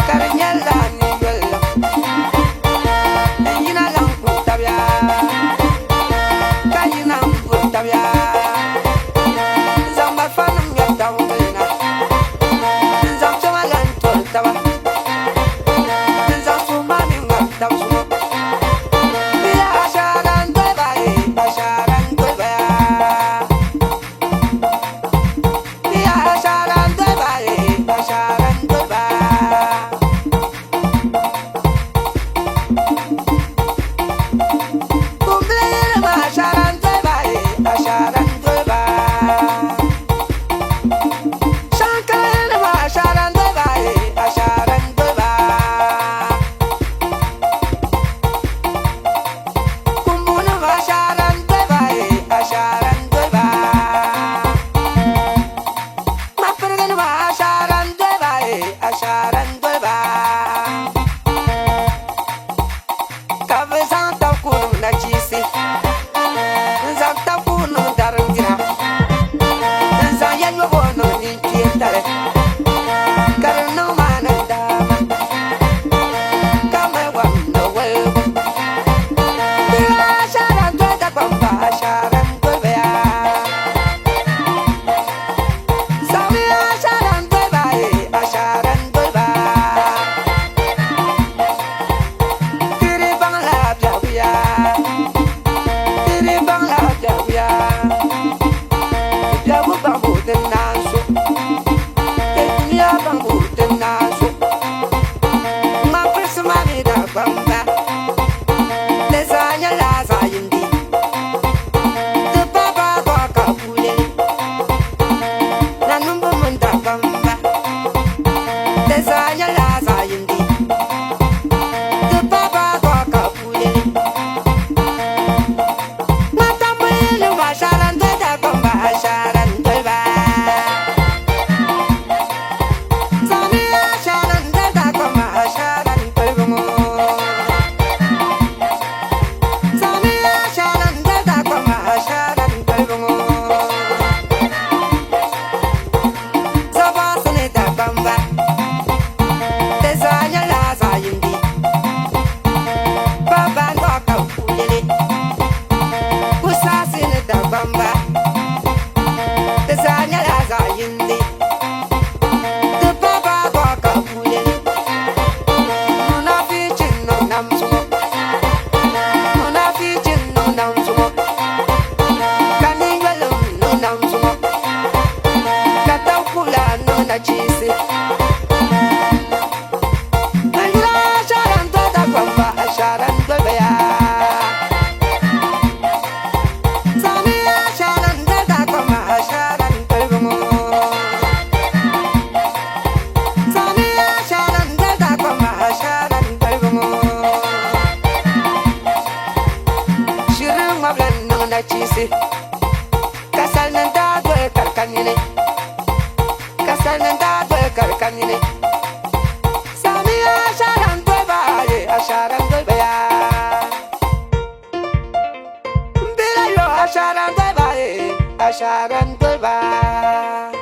Cariñela ni yuela, yina lang putabia, kayina putabia, zamba fanum ya tawna, zam chamalan toltaba, zam sumani ngat tawsumo, ya asharan dobai, asharan dobai, ya asharan dobai, asharan dobai. Kumplele ma asharan dobai, asharan dobai. Shankara ma asharan dobai, asharan dobai. Kumbuna ma asharan dobai, asharan dobai. Mapergan ma asharan dobai, asharan dobai. Kabe santa kunu na chisi, santa kunu darungira, zayan mo bono ni kietare, karno manandama, kame wamno webo, asharan doida kwamba asharan doibea, sabi asharan doiba asharan doiba. Tiri bang la jawia, tiri bang la jawia, jawu bang buten nasu, teknia bang buten nasu, ma prisma mi da bamba, lesanya la sayindi, te baba kwa kabule, na numbu munda bamba, lesanya la sayindi. The Baba Wakapule Matamwele Masharan Dada Komba Sharan Dada Sami Sharan Dada Komba Sharan Dada Sami Sharan Dada Komba Sharan Dada Sabasane da Komba Desanya la sayindi Baba ngoka ulele Kusasine da bamba Desanya la sayindi The baba ngoka ulele Nuna fichin no namsumo Nuna fichin no namsumo Kaningwelum no namsumo Kataukula no na chisi Sharan Dada Kwamba Sharan Dada Sami Sharan Dada Kwamba Sharan Dada Sami Sharan Dada Kwamba Sharan Dada Shirin Mablan Nuna Chisi Kasal Nanda Dwe Karkanine Kasal Nanda Dwe Karkanine Sami Sharan Dada Asharan Dada Bila yo asharan Dada